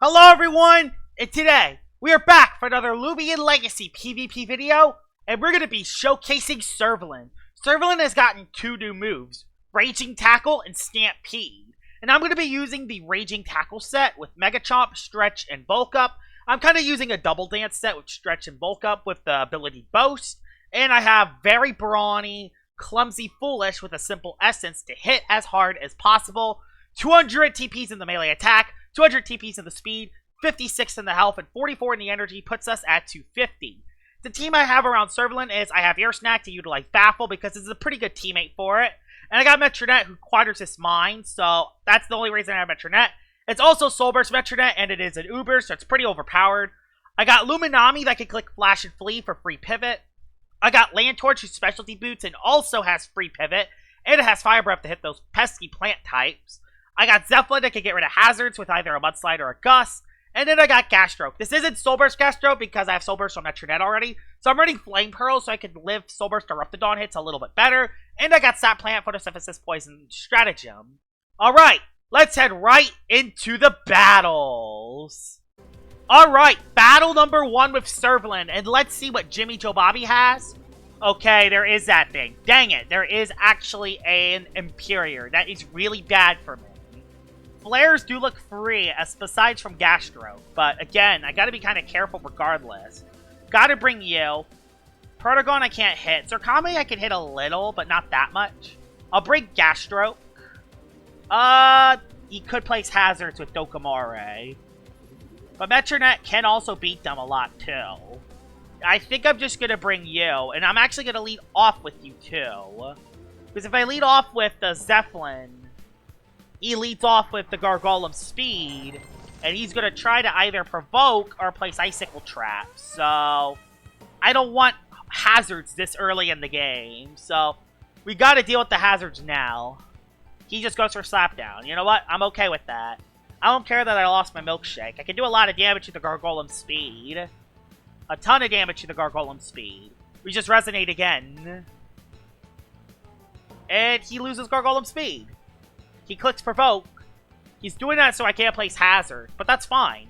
Hello everyone, and today we are back for another Loomian Legacy PvP video, and we're going to be showcasing Cervolen. Cervolen has gotten two new moves, Raging Tackle and Stampede, and I'm going to be using the Raging Tackle set with Mega Chomp, Stretch, and Bulk Up. I'm kind of using a Double Dance set with Stretch and Bulk Up with the ability Boast, and I have Very Brawny, Clumsy, Foolish with a simple essence to hit as hard as possible, 200 TPs in the melee attack, 200 TPs in the speed, 56 in the health, and 44 in the energy puts us at 250. The team I have around Cervolen is I have Air Snack to utilize Baffle because it's a pretty good teammate for it. And I got Metronet who quadrants his mind, so that's the only reason I have Metronet. It's also Soul Burst Metronet, and it is an Uber, so it's pretty overpowered. I got Luminami that can click Flash and Flee for free pivot. I got Land Torch who's specialty boots and also has free pivot. And it has Fire Breath to hit those pesky plant types. I got Zeppelin that can get rid of hazards with either a Mudslide or a Gust. And then I got Gas Stroke. This isn't Soul Burst Gas Stroke because I have Soul Burst on Metronet already. So I'm running Flame Pearl so I can live Soul Burst Eruptodon hits a little bit better. And I got Sap Plant, Photosynthesis, Poison, Stratagem. Alright, let's head right into the battles. Alright, battle number 1 with Cervolen. And let's see what Jimmy Joe Bobby has. Okay, there is that thing. Dang it, there is actually an Imperior. That is really bad for me. Flares do look free, as besides from Gastro. But again, I gotta be kind of careful regardless. Gotta bring you. Protogon I can't hit. Zerkami I can hit a little, but not that much. I'll bring Gastro. He could place hazards with Dokamare. But Metronet can also beat them a lot too. I think I'm just gonna bring you, and I'm actually gonna lead off with you too. Because if I lead off with the Zeppelin, he leads off with the Gargolem Speed, and he's going to try to either provoke or place Icicle traps. So, I don't want hazards this early in the game. So, we got to deal with the hazards now. He just goes for Slapdown. You know what? I'm okay with that. I don't care that I lost my Milkshake. I can do a lot of damage to the Gargolem Speed. A ton of damage to the Gargolem Speed. We just resonate again. And he loses Gargolem Speed. He clicks Provoke. He's doing that so I can't place Hazard, but that's fine.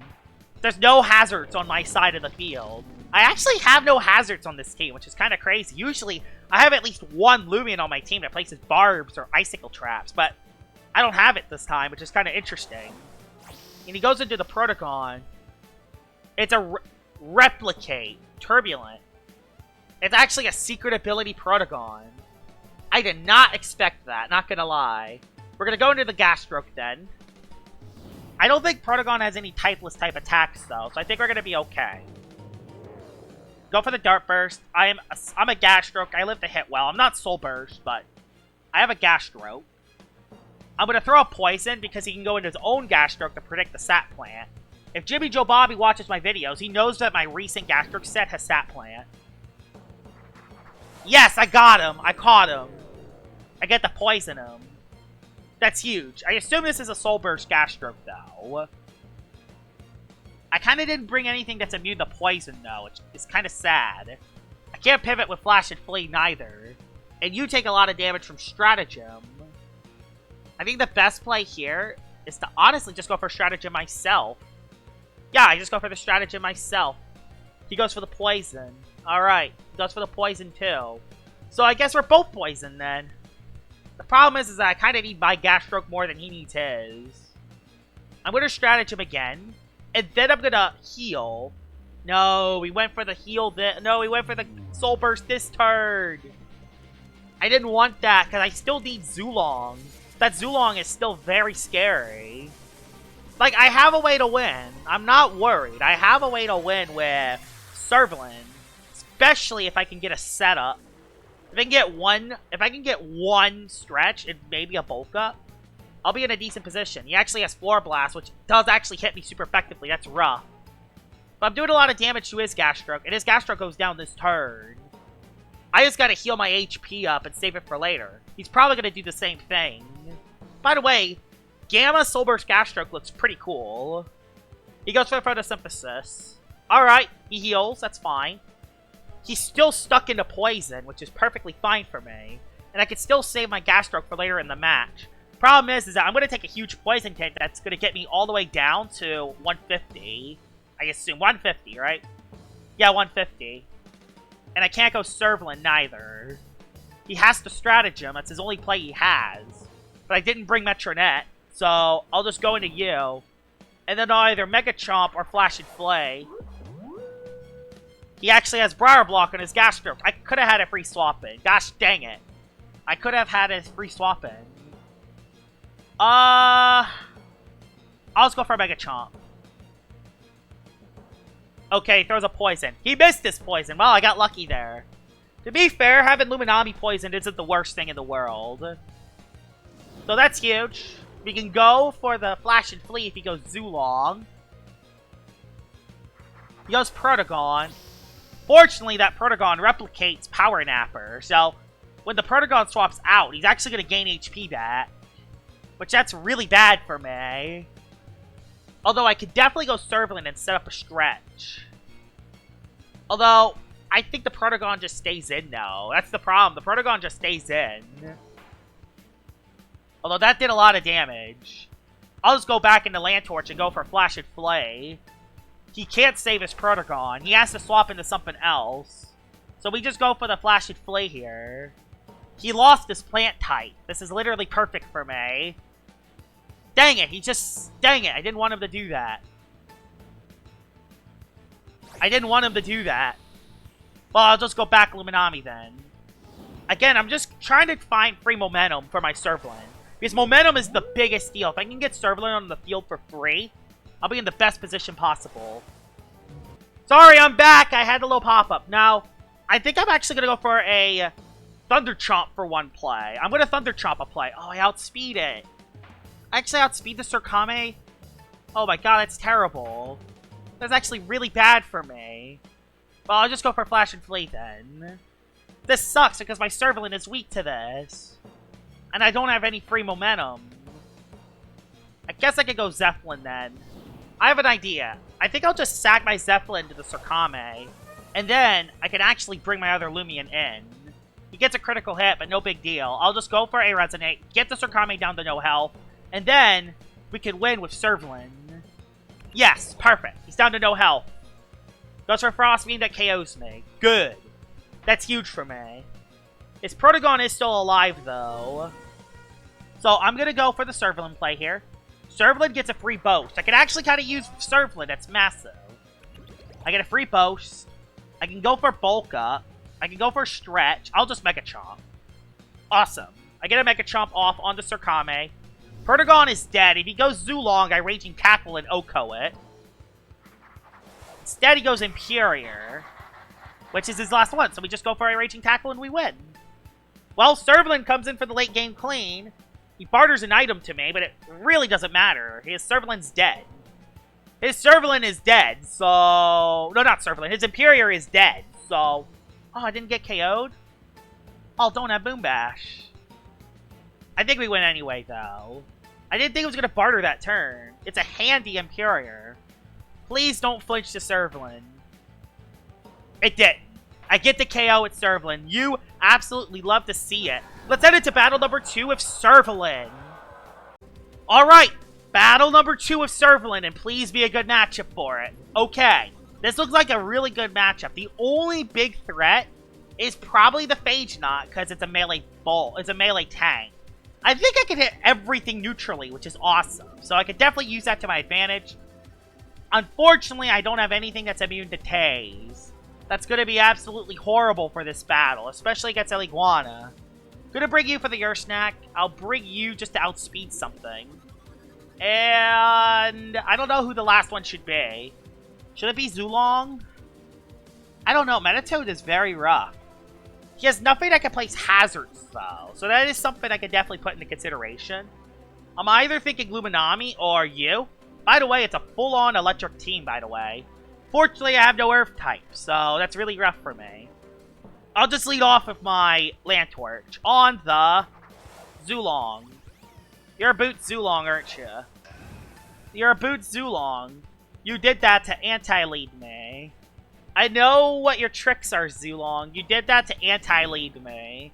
There's no hazards on my side of the field. I actually have no hazards on this team, which is kind of crazy. Usually, I have at least one Loomian on my team that places Barbs or Icicle Traps, but I don't have it this time, which is kind of interesting. And he goes into the Protogon. It's a Replicate. Turbulent. It's actually a secret ability Protogon. I did not expect that, not gonna lie. We're going to go into the Gas Stroke then. I don't think Protogon has any typeless type attacks though, so I think we're going to be okay. Go for the Dart Burst. I'm a Gas Stroke. I live to hit well. I'm not Soul Burst, but I have a Gas Stroke. I'm going to throw a Poison because he can go into his own Gas Stroke to predict the Sap Plant. If Jimmy Joe Bobby watches my videos, he knows that my recent Gas Stroke set has Sap Plant. Yes, I got him. I caught him. I get to poison him. That's huge. I assume this is a Soul Burst Gas Stroke, though. I kind of didn't bring anything that's immune to poison, though, which is kind of sad. I can't pivot with Flash and Flee, neither. And you take a lot of damage from Stratagem. I think the best play here is to honestly just go for Stratagem myself. Yeah, I just go for the Stratagem myself. He goes for the Poison. Alright, he goes for the Poison, too. So I guess we're both Poison, then. The problem is that I kind of need my Gas Stroke more than he needs his. I'm going to Stratagem again. And then I'm going to heal. No, we went for the heal. No, we went for the Soul Burst this turn. I didn't want that because I still need Zulong. That Zulong is still very scary. Like, I have a way to win. I'm not worried. I have a way to win with Cervolen. Especially if I can get a setup. If I can get one stretch and maybe a bulk up, I'll be in a decent position. He actually has Floor Blast, which does actually hit me super effectively. That's rough. But I'm doing a lot of damage to his Gas Stroke, and his Gas Stroke goes down this turn. I just gotta heal my HP up and save it for later. He's probably gonna do the same thing. By the way, Gamma Soul Burst Gas Stroke looks pretty cool. He goes for Photosynthesis. Alright, he heals. That's fine. He's still stuck into Poison, which is perfectly fine for me. And I can still save my Gas Stroke for later in the match. problem is that I'm going to take a huge poison hit that's going to get me all the way down to 150. I assume 150, right? Yeah, 150. And I can't go Cervolen neither. He has to stratagem. That's his only play he has. But I didn't bring Metronet, so I'll just go into you. And then I'll either Mega Chomp or Flash and Flay. He actually has Briar Block on his Gas Stroke. I could have had a free swap in. Gosh dang it. I could have had a free swap in. I'll just go for a Mega Chomp. Okay, he throws a poison. He missed this poison. Well, I got lucky there. To be fair, having Luminami poisoned isn't the worst thing in the world. So that's huge. We can go for the Flash and Flee if he goes Zulong. He goes Protagon. Fortunately, that Protagon replicates Power Napper. So, when the Protagon swaps out, he's actually going to gain HP back. Which, that's really bad for me. Although, I could definitely go Cervolen and set up a stretch. Although, I think the Protagon just stays in, though. That's the problem. The Protagon just stays in. Although, that did a lot of damage. I'll just go back into Land Torch and go for Flash and Flay. He can't save his Protagon. He has to swap into something else. So we just go for the Flash and Flay here. He lost his plant type. This is literally perfect for me. Dang it, dang it, I didn't want him to do that. I didn't want him to do that. Well, I'll just go back Luminami then. Again, I'm just trying to find free momentum for my Cervolen. Because momentum is the biggest deal. If I can get Cervolen on the field for free, I'll be in the best position possible. Sorry, I'm back. I had a little pop-up. Now, I think I'm actually going to go for a Thunder Chomp for one play. I'm going to Thunder Chomp a play. Oh, I outspeed it. I actually outspeed the Surkame. Oh my god, that's terrible. That's actually really bad for me. Well, I'll just go for Flash and Flee then. This sucks because my Cervolen is weak to this. And I don't have any free momentum. I guess I could go Zeppelin then. I have an idea. I think I'll just sack my Zeppelin to the Surkame. And then I can actually bring my other Loomian in. He gets a critical hit, but no big deal. I'll just go for a Resonate, get the Surkame down to no health, and then we can win with Cervolen. Yes, perfect. He's down to no health. Goes for Frost Beam that KOs me. Good. That's huge for me. His Protagon is still alive, though. So I'm going to go for the Cervolen play here. Cervolen gets a free Boast. I can actually kind of use Cervolen. That's massive. I get a free Boast. I can go for Bulk Up. I can go for Stretch. I'll just Mega Chomp. Awesome. I get a Mega Chomp off on the Surkame. Protagon is dead. If he goes Zulong, I Raging Tackle and Oko it. Instead, he goes Imperior, which is his last one. So we just go for a Raging Tackle and we win. Well, Cervolen comes in for the late game clean. He barters an item to me, but it really doesn't matter. His Cervolen's dead. His Cervolen is dead, so... No, not Cervolen. His Imperior is dead, so... Oh, I didn't get KO'd? Oh, don't have Boom Bash. I think we win anyway, though. I didn't think it was going to barter that turn. It's a handy Imperior. Please don't flinch to Cervolen. It did. I get the KO at Cervolen. You absolutely love to see it. Let's head into battle number 2 with Cervolen. Alright, battle number 2 with Cervolen, and please be a good matchup for it. Okay, this looks like a really good matchup. The only big threat is probably the Phage Knot, because it's a melee bull. It's a melee tank. I think I can hit everything neutrally, which is awesome. So I could definitely use that to my advantage. Unfortunately, I don't have anything that's immune to Tase. That's going to be absolutely horrible for this battle, especially against El Iguana. Gonna bring you for the Ursnack. I'll bring you just to outspeed something. And I don't know who the last one should be. Should it be Zulong? I don't know. Metatoad is very rough. He has nothing that can place hazards, though. So that is something I could definitely put into consideration. I'm either thinking Luminami or you. By the way, it's a full-on electric team, by the way. Fortunately, I have no Earth type, so that's really rough for me. I'll just lead off with my Land Torch on the Zulong. You're a boot Zulong, aren't you? You're a boot Zulong. You did that to anti-lead me. I know what your tricks are, Zulong. You did that to anti-lead me.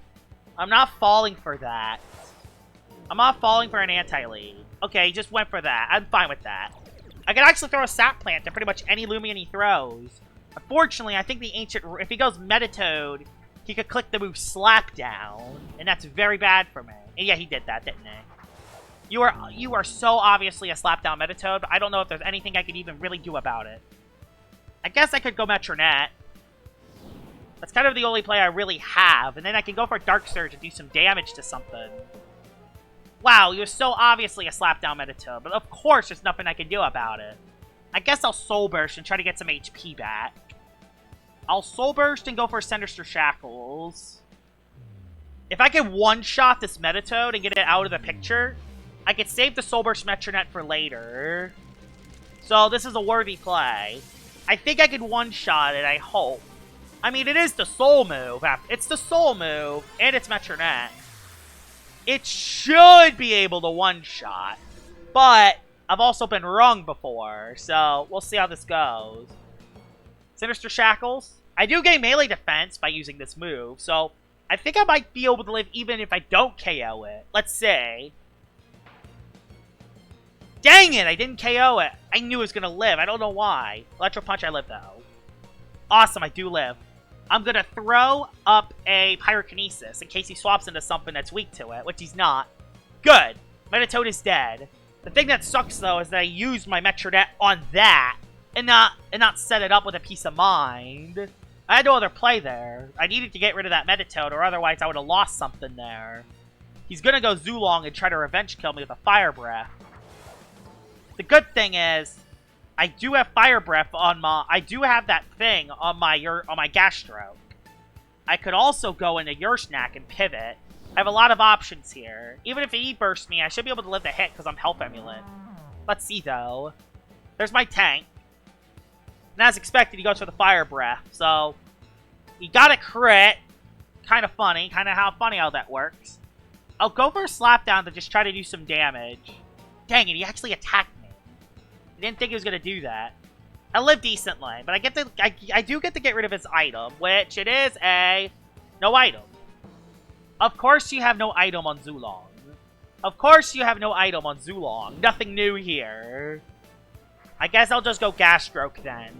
I'm not falling for that. I'm not falling for an anti-lead. Okay, he just went for that. I'm fine with that. I can actually throw a sap plant to pretty much any Loomian he throws. Unfortunately, I think the ancient... If he goes Metatoad, he could click the move Slap Down. And that's very bad for me. And yeah, he did that, didn't he? You are so obviously a Slap Down Metatoad, but I don't know if there's anything I could even really do about it. I guess I could go Metronet. That's kind of the only play I really have. And then I can go for Dark Surge and do some damage to something. Wow, you're so obviously a slapdown Metatoad, but of course there's nothing I can do about it. I guess I'll Soul Burst and try to get some HP back. I'll Soul Burst and go for Sinister Shackles. If I can one-shot this Metatoad and get it out of the picture, I could save the Soul Burst Metronet for later. So this is a worthy play. I think I could one-shot it, I hope. I mean, it is the Soul move. It's the Soul move, and it's Metronet. It should be able to one-shot, but I've also been wrong before, so we'll see how this goes. Sinister Shackles. I do gain melee defense by using this move, so I think I might be able to live even if I don't KO it. Let's see. Dang it, I didn't KO it. I knew it was going to live. I don't know why. Electro Punch, I live, though. Awesome, I do live. I'm going to throw up a Pyrokinesis in case he swaps into something that's weak to it, which he's not. Good. Metatoad is dead. The thing that sucks, though, is that I used my Metronet on that and not set it up with a piece of mind. I had no other play there. I needed to get rid of that Metatoad, or otherwise I would have lost something there. He's going to go Zulong and try to revenge kill me with a Fire Breath. The good thing is, I do have Fire Breath on my... I do have that thing on my Gastro. I could also go into Snack and pivot. I have a lot of options here. Even if he bursts me, I should be able to live the hit because I'm Health Emulant. Let's see, though. There's my tank. And as expected, he goes for the Fire Breath. So, he got a crit. Kind of funny. Kind of how that works. I'll go for a Slapdown to just try to do some damage. Dang it, he actually attacked me. I didn't think he was going to do that. I live decently, but I do get to get rid of his item, which it is a no item. Of course you have no item on Zulong. Of course you have no item on Zulong. Nothing new here. I guess I'll just go Gastroke then.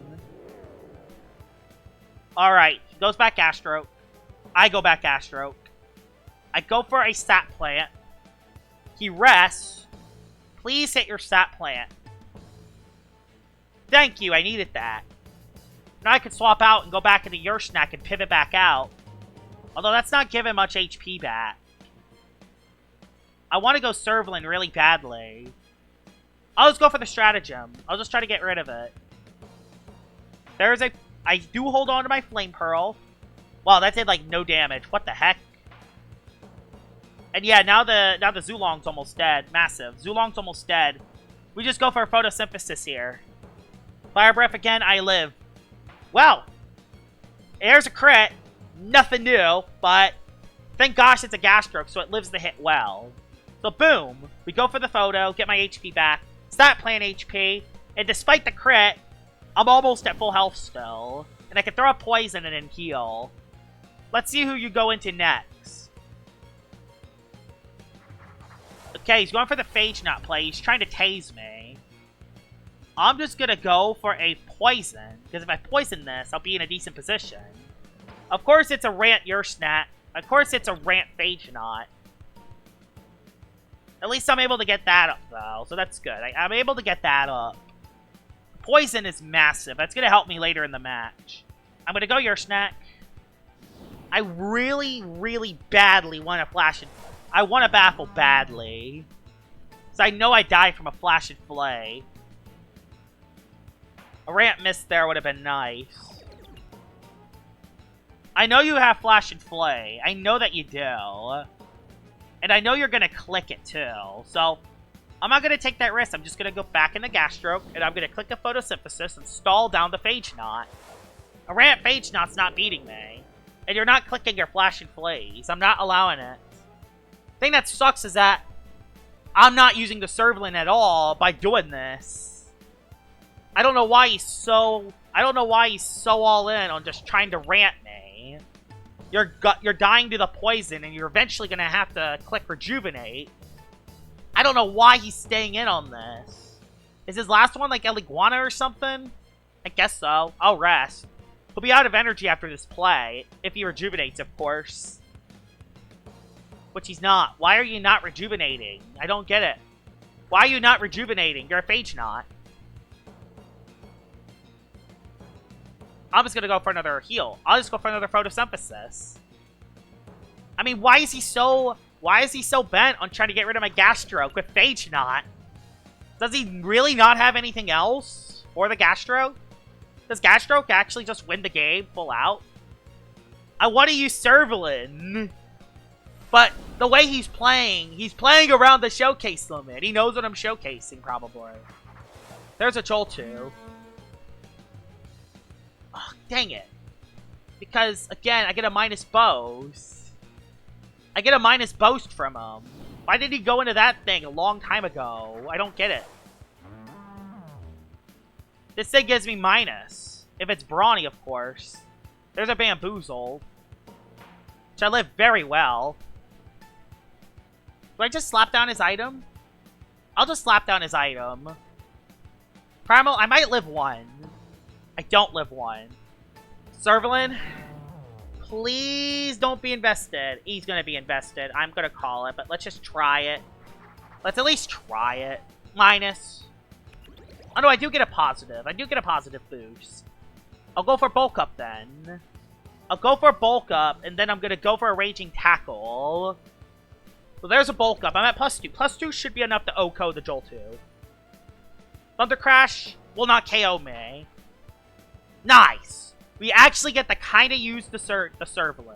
Alright, he goes back Gastroke. I go back Gastroke. I go for a Sap Plant. He rests. Please hit your Sap Plant. Thank you, I needed that. Now I can swap out and go back into your snack and pivot back out. Although that's not giving much HP back. I want to go Cervolen really badly. I'll just go for the stratagem. I'll just try to get rid of it. I do hold on to my Flame Pearl. Wow, that did like no damage. What the heck? And yeah, now the Zulong's almost dead. Massive. Zulong's almost dead. We just go for a Photosynthesis here. Fire Breath again, I live. Well, there's a crit. Nothing new, but thank gosh it's a Gastroke, so it lives the hit well. So boom, we go for the photo, get my HP back, start playing HP, and despite the crit, I'm almost at full health still. And I can throw a poison in and heal. Let's see who you go into next. Okay, he's going for the Phage Knot play. He's trying to tase me. I'm just going to go for a poison, because if I poison this, I'll be in a decent position. Of course it's a Rant Ursnat. Of course it's a Rant Phage Knot. At least I'm able to get that up, though, so that's good. I'm able to get that up. Poison is massive. That's going to help me later in the match. I'm going to go Ursnat. I really, really badly want to Flash and... I want to Baffle badly. So I know I die from a Flash and Flay. A Rant Miss there would have been nice. I know you have Flash and Flay. I know that you do. And I know you're going to click it too. So, I'm not going to take that risk. I'm just going to go back in the Gastroke, and I'm going to click the Photosynthesis and stall down the Phage Knot. A Rant Phage Knot's not beating me. And you're not clicking your Flash and Flays. I'm not allowing it. The thing that sucks is that I'm not using the Cervolen at all by doing this. I don't know why he's so all in on just trying to rant me. You're dying to the poison, and you're eventually gonna have to click Rejuvenate. I don't know why he's staying in on this. Is his last one like El Iguana or something? I guess so. I'll rest. He'll be out of energy after this play. If he rejuvenates, of course. Which he's not. Why are you not rejuvenating? I don't get it. Why are you not rejuvenating? You're a Phage Knot. I'm just gonna go for another heal. I'll just go for another photosynthesis. I mean, why is he so bent on trying to get rid of my Gastroke with Phage Knot? Does he really not have anything else for the Gastroke? Does Gastroke actually just win the game full out? I want to use Cervolen. But the way he's playing around the showcase limit. He knows what I'm showcasing, probably. There's a Joltu. Oh, dang it. Because, again, I get a minus Boast. I get a minus Boast from him. Why did he go into that thing a long time ago? I don't get it. This thing gives me minus. If it's brawny, of course. There's a Bamboozle. Which I live very well. Do I just slap down his item? I'll just slap down his item. Primal, I might live one. I don't live one. Cervolen, please don't be invested. He's going to be invested. I'm going to call it, but let's just try it. Let's at least try it. Minus. Oh, no, I do get a positive. I do get a positive boost. I'll go for Bulk Up, then. I'll go for Bulk Up, and then I'm going to go for a Raging Tackle. So there's a Bulk Up. I'm at +2. +2 should be enough to OHKO the Joltu. Thunder Crash will not KO me. Nice! We actually get to kind of use the Cervolen.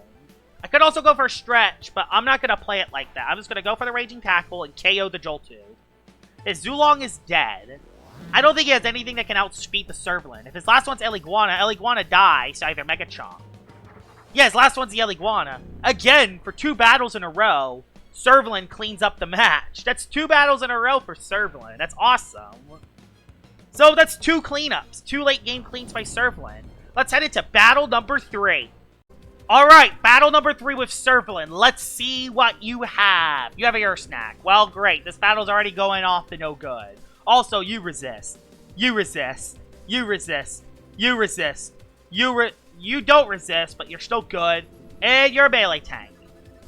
I could also go for a Stretch, but I'm not going to play it like that. I'm just going to go for the Raging Tackle and KO the Joltu. His Zulong is dead. I don't think he has anything that can outspeed the Cervolen. If his last one's El Iguana dies to either Mega Chomp. Yeah, his last one's the El Iguana. Again, for 2 battles in a row, Cervolen cleans up the match. That's 2 battles in a row for Cervolen. That's awesome. So that's 2 cleanups. 2 late game cleans by Cervolen. Let's head into battle number 3. Alright, battle number 3 with Cervolen. Let's see what you have. You have a Earth Snack. Well, great. This battle's already going off to no good. Also, you resist. You resist. You resist. You resist. You don't resist, but you're still good. And you're a melee tank.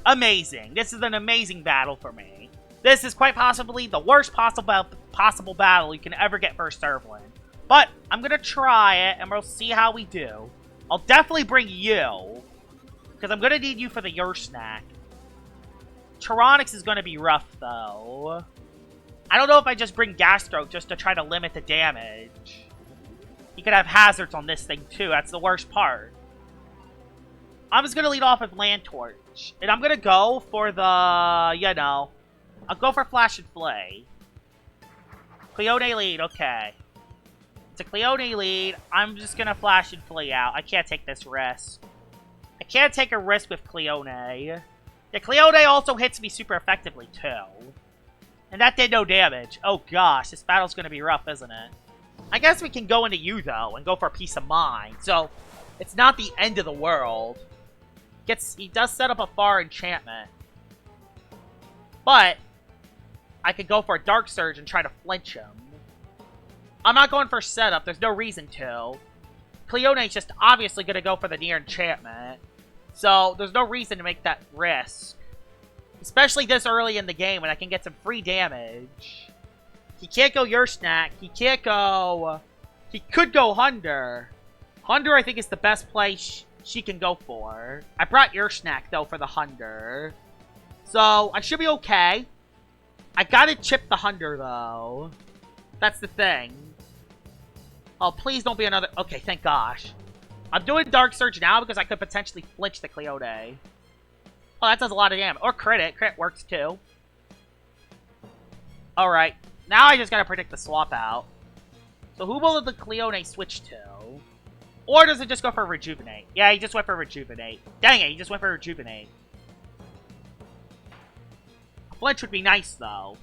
Amazing. This is an amazing battle for me. This is quite possibly the worst possible battle you can ever get for a Cervolen. But I'm going to try it, and we'll see how we do. I'll definitely bring you, because I'm going to need you for the Yer Snack. Tyranix is going to be rough, though. I don't know if I just bring Gastroke just to try to limit the damage. You could have hazards on this thing, too. That's the worst part. I'm just going to lead off with Land Torch. And I'm going to go for the, you know, I'll go for Flash and Flay. Cleone lead, okay. It's a Cleone lead. I'm just going to Flash and Flay out. I can't take this risk. I can't take a risk with Cleone. Yeah, Cleone also hits me super effectively, too. And that did no damage. Oh gosh, this battle's going to be rough, isn't it? I guess we can go into you, though, and go for a Peace of Mind. So, it's not the end of the world. He does set up a far enchantment. But, I could go for a Dark Surge and try to flinch him. I'm not going for setup. There's no reason to. Cleone's just obviously going to go for the near enchantment. So, there's no reason to make that risk. Especially this early in the game when I can get some free damage. He can't go Yer Snack. He can't go... He could go Hunder. Hunder, I think, is the best play she can go for. I brought Yer Snack, though, for the Hunder. So, I should be okay. I gotta chip the Hunder, though. That's the thing. Oh, please don't be another... Okay, thank gosh. I'm doing Dark Surge now because I could potentially flinch the Cleone. Oh, that does a lot of damage. Or crit it. Crit works, too. Alright. Now I just gotta predict the swap out. So who will the Cleone switch to? Or does it just go for Rejuvenate? Yeah, he just went for Rejuvenate. Dang it, he just went for Rejuvenate. Flinch would be nice, though.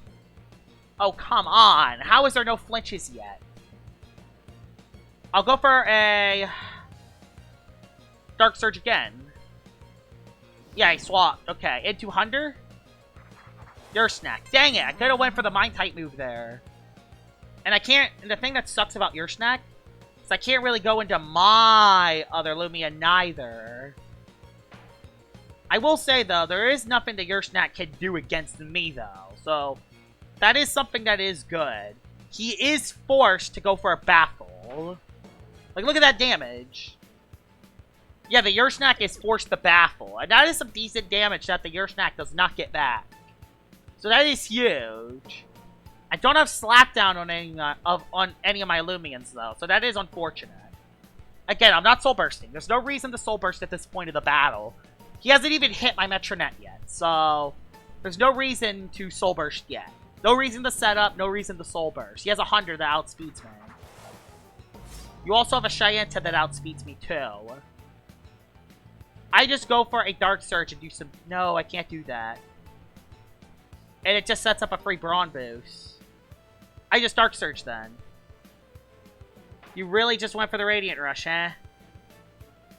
Oh, come on. How is there no flinches yet? I'll go for a... Dark Surge again. Yeah, he swapped. Okay, into Hunder? Your snack. Dang it, I could have went for the mind type move there. And I can't, and the thing that sucks about your snack is I can't really go into my other Loomian neither. I will say though, there is nothing that your snack can do against me though. So that is something that is good. He is forced to go for a baffle. Like, look at that damage. Yeah, the Yursnack is forced to baffle. And that is some decent damage that the Yursnack does not get back. So that is huge. I don't have Slapdown on any of my Loomians, though. So that is unfortunate. Again, I'm not Soul Bursting. There's no reason to Soul Burst at this point of the battle. He hasn't even hit my Metronet yet. So there's no reason to Soul Burst yet. No reason to set up, no reason to Soul Burst. He has 100 that outspeeds me. You also have a Cheyenne-ta that outspeeds me too. I just go for a Dark Surge and do some... No, I can't do that. And it just sets up a free Brawn boost. I just Dark Surge then. You really just went for the Radiant Rush, eh?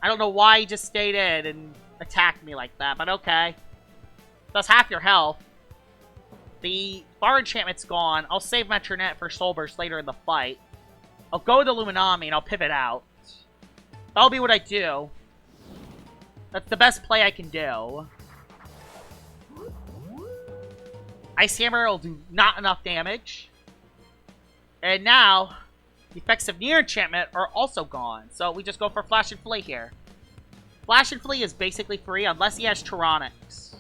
I don't know why you just stayed in and attacked me like that, but okay. That's half your health. The Bar Enchantment's gone. I'll save Metronet for Soul Burst later in the fight. I'll go to Luminami and I'll pivot out. That'll be what I do. That's the best play I can do. Ice Hammer will do not enough damage. And now, the effects of Near Enchantment are also gone. So we just go for Flash and Flee here. Flash and Flee is basically free unless he has Tyranics.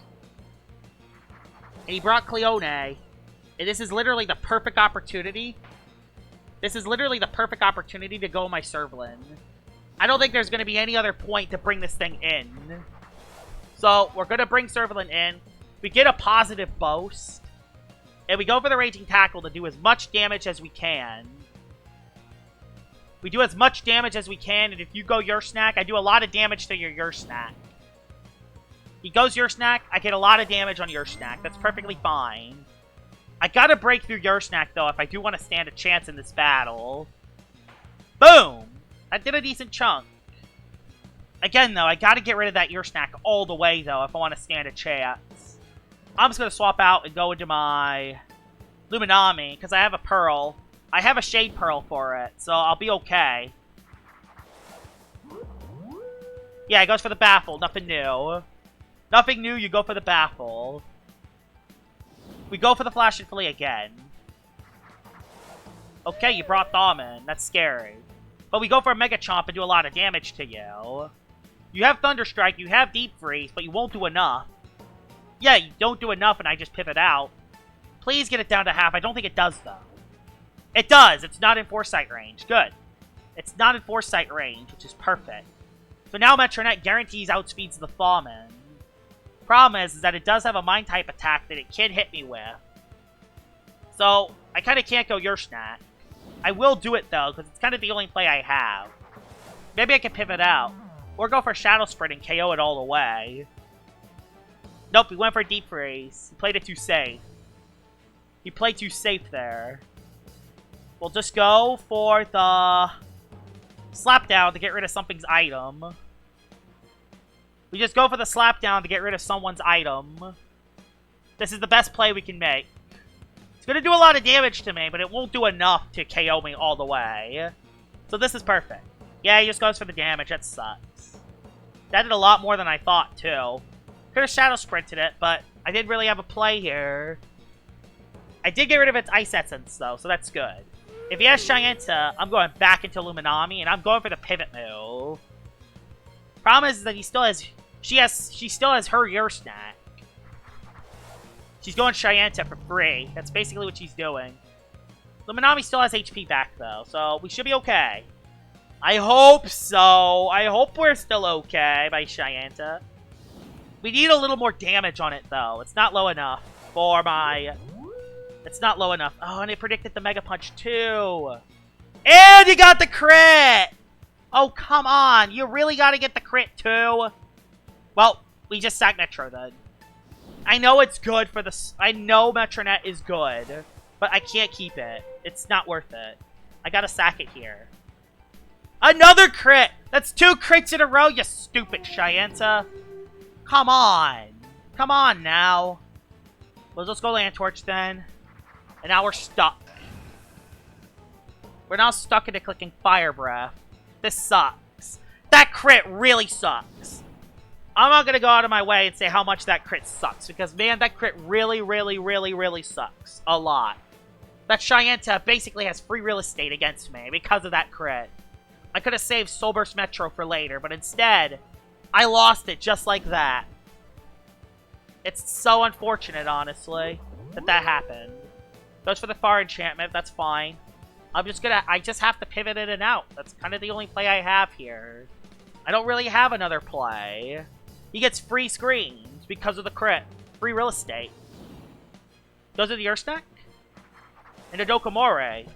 And he brought Cleone. And this is literally the perfect opportunity. This is literally the perfect opportunity to go my Cervolen. I don't think there's going to be any other point to bring this thing in. So, we're going to bring Cervolen in. We get a positive Boast. And we go for the Raging Tackle to do as much damage as we can. We do as much damage as we can, and if you go your snack, I do a lot of damage to your snack. He goes your snack, I get a lot of damage on your snack. That's perfectly fine. I gotta break through your snack, though, if I do want to stand a chance in this battle. Boom! That did a decent chunk. Again, though, I gotta get rid of that ear snack all the way, though, if I want to stand a chance. I'm just gonna swap out and go into my Luminami, because I have a Pearl. I have a Shade Pearl for it, so I'll be okay. Yeah, it goes for the Baffle. Nothing new. Nothing new, you go for the Baffle. We go for the Flash and Flee again. Okay, you brought Thom in. That's scary. But we go for a Mega Chomp and do a lot of damage to you. You have Thunder Strike, you have Deep Freeze, but you won't do enough. Yeah, you don't do enough and I just pivot out. Please get it down to half. I don't think it does, though. It does. It's not in Foresight range. Good. It's not in Foresight range, which is perfect. So now Metronet guarantees outspeeds the Thawman. Problem is that it does have a Mind-type attack that it can hit me with. So, I kind of can't go your snack. I will do it, though, because it's kind of the only play I have. Maybe I can pivot out. Or go for Shadow Sprint and KO it all the way. Nope, we went for Deep Freeze. He played it too safe. He played too safe there. We'll just go for the Slapdown to get rid of something's item. We just go for the Slapdown to get rid of someone's item. This is the best play we can make. It's going to do a lot of damage to me, but it won't do enough to KO me all the way. So this is perfect. Yeah, he just goes for the damage. That sucks. That did a lot more than I thought, too. Could have Shadow Sprinted it, but I didn't really have a play here. I did get rid of its Ice Essence, though, so that's good. If he has Cheyenne-ta, I'm going back into Luminami, and I'm going for the pivot move. Problem is that he still has... She still has her Ur snack. She's going Cheyenne-ta for free. That's basically what she's doing. Luminami still has HP back, though, so we should be okay. I hope so. I hope we're still okay by Cheyenne-ta. We need a little more damage on it, though. It's not low enough for my... It's not low enough. Oh, and it predicted the Mega Punch, too. And you got the crit! Oh, come on. You really got to get the crit, too? Well, we just sack Metro, then. I know it's good for the... I know Metronet is good, but I can't keep it. It's not worth it. I gotta sack it here. Another crit! That's 2 crits in a row, you stupid Cheyenne-ta. Come on. Come on, now. Well, let's go Land Torch then. And now we're stuck. We're now stuck into clicking Fire Breath. This sucks. That crit really sucks. I'm not going to go out of my way and say how much that crit sucks. Because, man, that crit really sucks. A lot. That Shyenta basically has free real estate against me because of that crit. I could have saved Soul Burst Metro for later, but instead, I lost it just like that. It's so unfortunate, honestly, that happened. Goes for the Far Enchantment, that's fine. I just have to pivot in and out. That's kind of the only play I have here. I don't really have another play. He gets free screens because of the crit. Free real estate. Goes to the Earth Snack. And a Dokomore.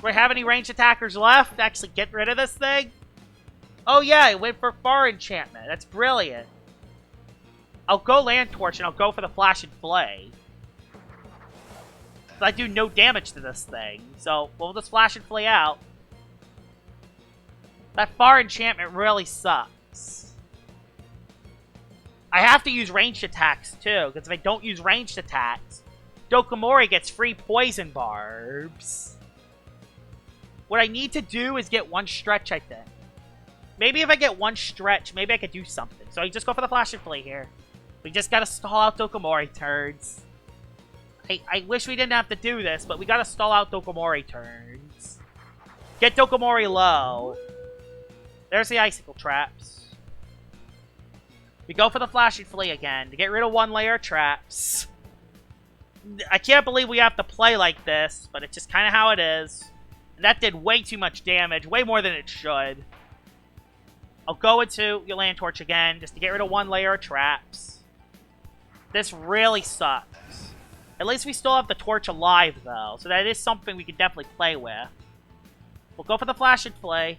Do I have any ranged attackers left to actually get rid of this thing? Oh yeah, I went for Far Enchantment. That's brilliant. I'll go Land Torch and I'll go for the Flash and Flay. But I do no damage to this thing. So, we'll just Flash and Flay out. That Far Enchantment really sucks. I have to use ranged attacks too, because if I don't use ranged attacks, Dokomori gets free poison barbs. What I need to do is get one stretch, I think. Maybe if I get one stretch, maybe I could do something. So I just go for the Flash and Flay here. We just gotta stall out Dokomori turns. I wish we didn't have to do this, but we gotta stall out Dokomori turns. Get Dokomori low. There's the Icicle Traps. We go for the Flash and Flay again to get rid of one layer of traps. I can't believe we have to play like this, but it's just kind of how it is. And that did way too much damage, way more than it should. I'll go into your Land Torch again, just to get rid of one layer of traps. This really sucks. At least we still have the Torch alive, though, so that is something we can definitely play with. We'll go for the Flash and Flay.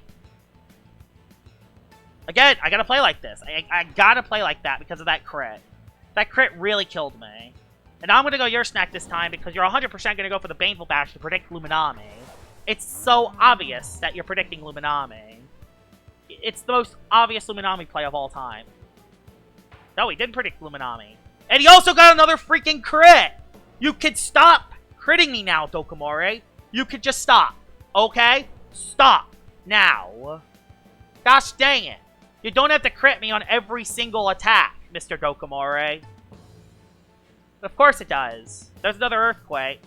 Again, I gotta play like this. I gotta play like that because of that crit. That crit really killed me. And I'm gonna go your snack this time because you're 100% gonna go for the Baneful Bash to predict Luminami. It's so obvious that you're predicting Luminami. It's the most obvious Luminami play of all time. No, he didn't predict Luminami. And he also got another freaking crit! You could stop critting me now, Dokomori. You could just stop. Okay? Stop. Now. Gosh dang it. You don't have to crit me on every single attack, Mr. Dokomori. But of course it does. There's another Earthquake.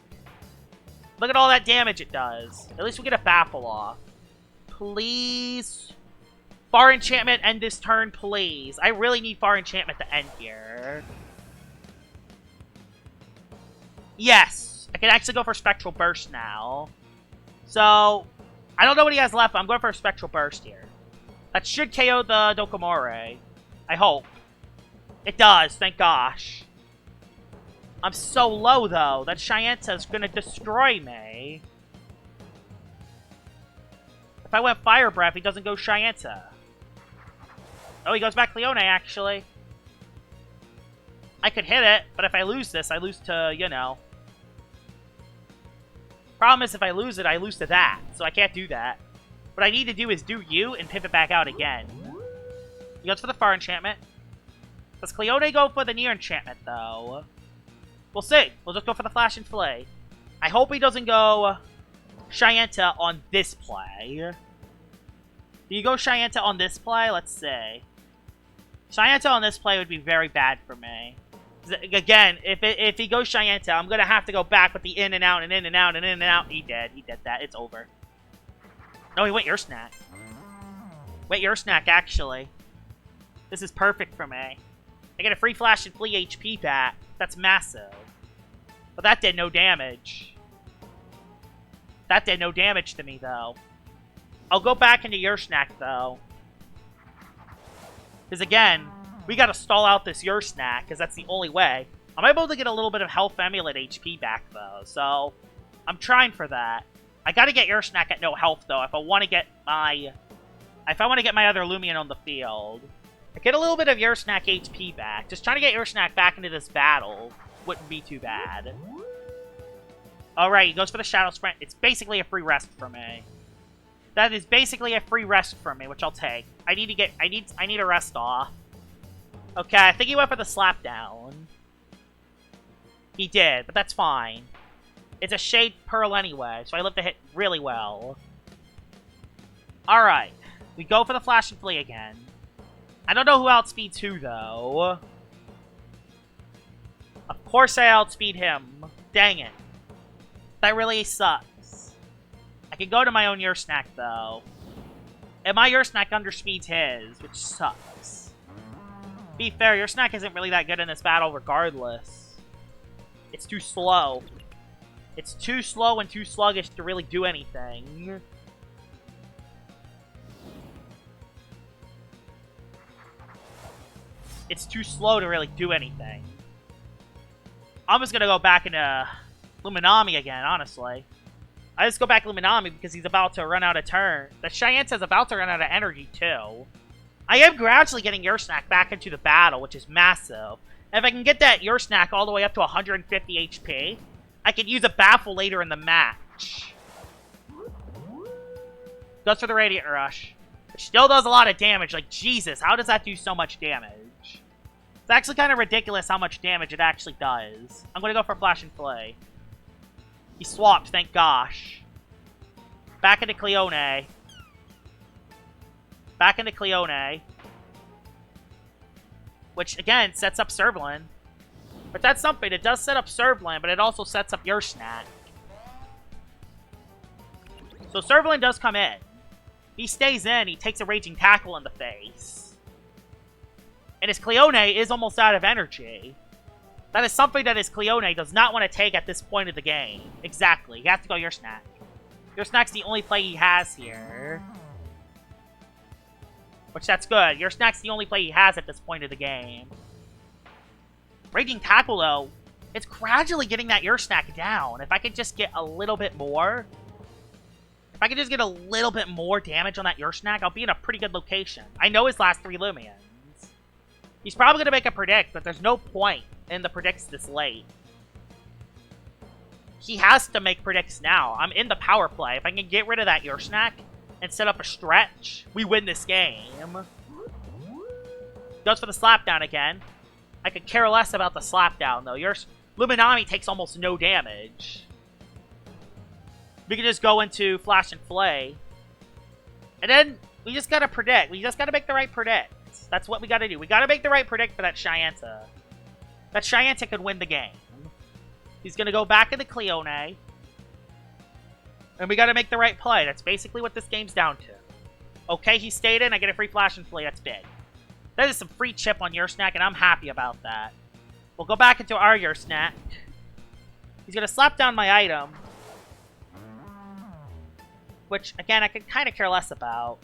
Look at all that damage it does. At least we get a Baffle off. Please. Far Enchantment end this turn, please. I really need Far Enchantment to end here. Yes. I can actually go for Spectral Burst now. So, I don't know what he has left, but I'm going for a Spectral Burst here. That should KO the Dokomori. I hope. It does, thank gosh. I'm so low, though. That Shyenta's gonna destroy me. If I went Fire Breath, he doesn't go Shyenta. Oh, he goes back Leone, actually. I could hit it, but if I lose this, I lose to, you know. Problem is, if I lose it, I lose to that. So I can't do that. What I need to do is do you and pivot back out again. He goes for the Far Enchantment. Does Cleone go for the Near Enchantment, though? We'll see. We'll just go for the Flash and Flay. I hope he doesn't go Shyenta on this play. Do you go Shyenta on this play? Let's see. Shyenta on this play would be very bad for me. Again, if he goes Shyenta, I'm going to have to go back with the in and out and in and out and in and out. He did. He did that. It's over. No, he went your snack. Wait, your snack, actually. This is perfect for me. I get a free Flash and Flea HP back. That's massive. But that did no damage. That did no damage to me, though. I'll go back into your snack, though. Because, again, we gotta stall out this your snack, because that's the only way. I'm able to get a little bit of Health Amulet HP back, though. So, I'm trying for that. I gotta get your snack at no health, though, if I want to get my... If I want to get my other Loomian on the field. I get a little bit of your snack HP back. Just trying to get your snack back into this battle wouldn't be too bad. Alright, he goes for the Shadow Sprint. It's basically a free rest for me. That is basically a free rest for me, which I'll take. I need a rest off. Okay, I think he went for the Slap Down. He did, but that's fine. It's a Shade Pearl anyway, so I live to hit really well. Alright. We go for the Flash and Flea again. I don't know who outspeeds who, though. Of course I outspeed him. Dang it. That really sucks. I can go to my own Ursnack, though. And my Ursnack underspeeds his, which sucks. Be fair, Ursnack isn't really that good in this battle regardless. It's too slow. It's too slow and too sluggish to really do anything. It's too slow to really do anything. I'm just gonna go back into Luminami again, honestly. I just go back to Luminami because he's about to run out of turn. The Cheyente's about to run out of energy, too. I am gradually getting Ursnack back into the battle, which is massive. And if I can get that Ursnack all the way up to 150 HP, I can use a Baffle later in the match. Goes for the Radiant Rush. Which still does a lot of damage. Like, Jesus, how does that do so much damage? It's actually kind of ridiculous how much damage it actually does. I'm going to go for Flash and Flay. He swapped, thank gosh. Back into Cleone. Back into Cleone. Which, again, sets up Cervolen. But that's something. It does set up Cervolen, but it also sets up Ursnack. So Cervolen does come in. He stays in. He takes a Raging Tackle in the face. And his Cleone is almost out of energy. That is something that his Cleone does not want to take at this point of the game. Exactly. He has to go Ursnack. Ursnack's the only play he has here. Which, that's good. Ursnack's the only play he has at this point of the game. Raging Tackle, though, it's gradually getting that Ursnack down. If I could just get a little bit more... If I could just get a little bit more damage on that Ursnack, I'll be in a pretty good location. I know his last 3 Loomians. He's probably going to make a predict, but there's no point in the predicts this late. He has to make predicts now. I'm in the power play. If I can get rid of that Ursnack and set up a stretch, we win this game. Goes for the slapdown again. I could care less about the slapdown, though. Luminami takes almost no damage. We can just go into Flash and Flay. And then we just gotta predict. We just gotta make the right predict. That's what we gotta do. We gotta make the right predict for that Cheyenne. That Cheyenne could win the game. He's gonna go back into Cleone. And we gotta make the right play. That's basically what this game's down to. Okay, he stayed in. I get a free Flash and Flay. That's big. That is some free chip on Ursnack, and I'm happy about that. We'll go back into our Ursnack. He's gonna slap down my item. Which, again, I could kind of care less about.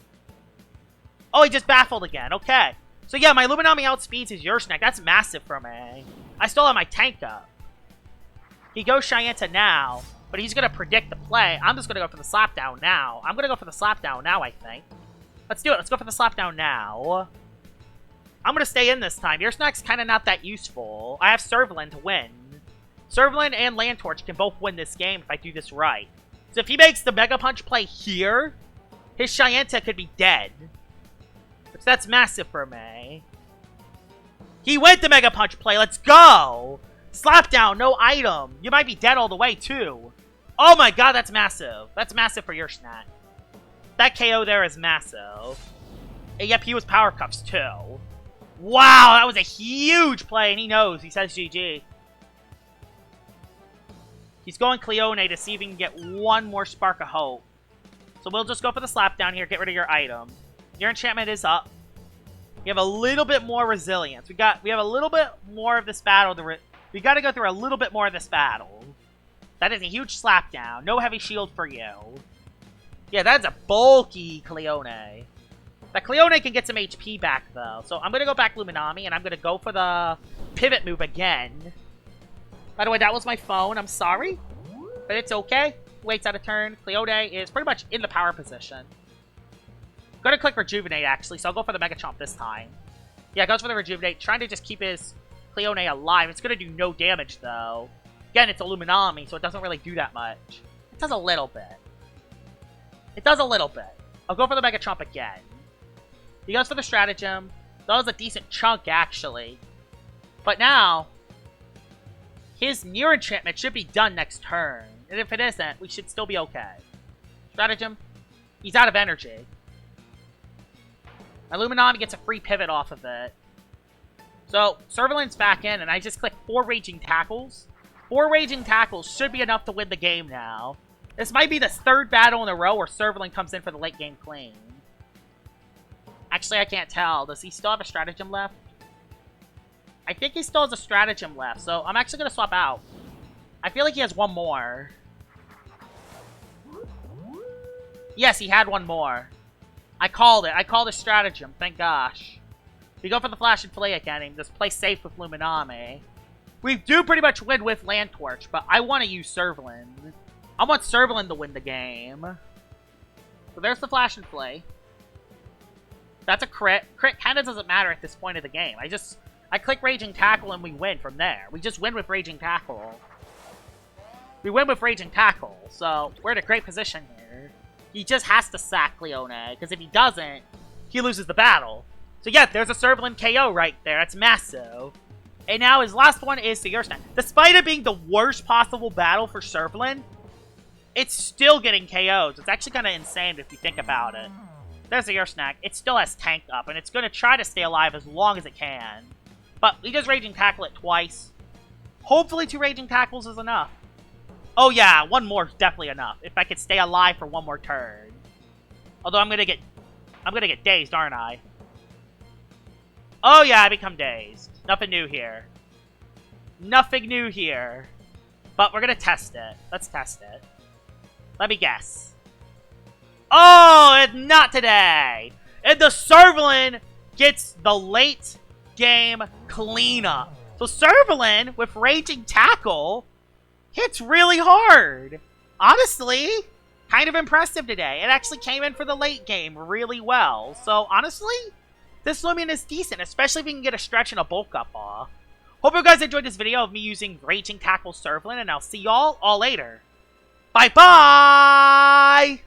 Oh, he just baffled again. Okay. So, yeah, my Luminami outspeeds his Ursnack. That's massive for me. I still have my tank up. He goes Cheyenne now, but he's going to predict the play. I'm just going to go for the slapdown now. I'm going to go for the slapdown now, I think. Let's do it. Let's go for the slapdown now. I'm going to stay in this time. Ursnack's kind of not that useful. I have Cervolen to win. Cervolen and Landtorch can both win this game if I do this right. So if he makes the Mega Punch play here, his Cheyenne could be dead. Which that's massive for me. He went the Mega Punch play. Let's go! Slapdown, no item. You might be dead all the way, too. Oh my god, that's massive. That's massive for Ursnack. That KO there is massive. And yep, he was Power Cuffs, too. Wow, that was a huge play, and he knows. He says GG. He's going Cleone to see if he can get one more Spark of Hope. So we'll just go for the slapdown here, get rid of your item. Your enchantment is up. You have a little bit more resilience. We have a little bit more of this battle. We got to go through a little bit more of this battle. That is a huge slapdown. No heavy shield for you. Yeah, that's a bulky Cleone. That Cleone can get some HP back, though. So I'm going to go back Luminami, and I'm going to go for the pivot move again. By the way, that was my phone. I'm sorry. But it's okay. Waits out a turn. Cleone is pretty much in the power position. I'm going to click Rejuvenate, actually, so I'll go for the Mega Chomp this time. Yeah, goes for the Rejuvenate. Trying to just keep his Cleone alive. It's going to do no damage, though. Again, it's a Luminami, so it doesn't really do that much. It does a little bit. It does a little bit. I'll go for the Mega Chomp again. He goes for the Stratagem. That was a decent chunk, actually. But now, His near enchantment should be done next turn. And if it isn't, we should still be okay. Stratagem. He's out of energy. My Luminami gets a free pivot off of it. So, Cervolen's back in, and I just click 4 Raging Tackles. 4 Raging Tackles should be enough to win the game now. This might be the 3rd battle in a row where Cervolen comes in for the late game clean. Actually, I can't tell. Does he still have a Stratagem left? I think he still has a Stratagem left, so I'm actually going to swap out. I feel like he has one more. Yes, he had one more. I called it. I called a Stratagem, thank gosh. We go for the Flash and Fillet again and just play safe with Luminami. We do pretty much win with Land Torch, but I want to use Cervolen. I want Cervolen to win the game. So there's the Flash and Fillet. That's a crit. Crit kind of doesn't matter at this point of the game. I click Raging Tackle and we win from there. We just win with Raging Tackle. We win with Raging Tackle, so we're in a great position here. He just has to sack Leone, because if he doesn't, he loses the battle. So yeah, there's a Cervolen KO right there. That's massive. And now his last one is the Ursnag. Despite it being the worst possible battle for Cervolen, it's still getting KOs. It's actually kind of insane if you think about it. There's the Ursnag. It still has tank up, and it's going to try to stay alive as long as it can. But he does Raging Tackle it twice. Hopefully 2 Raging Tackles is enough. Oh yeah, one more is definitely enough. If I could stay alive for one more turn. Although I'm gonna get dazed, aren't I? Oh yeah, I become dazed. Nothing new here. Nothing new here. But we're gonna test it. Let's test it. Let me guess. Oh, it's not today! And the Cervolen gets the late game cleanup. So Cervolen, with Raging Tackle, hits really hard. Honestly, kind of impressive today. It actually came in for the late game really well. So honestly, this Loomian is decent, especially if we can get a stretch and a bulk up off. Hope you guys enjoyed this video of me using Raging Tackle Cervolen, and I'll see y'all all later. Bye-bye!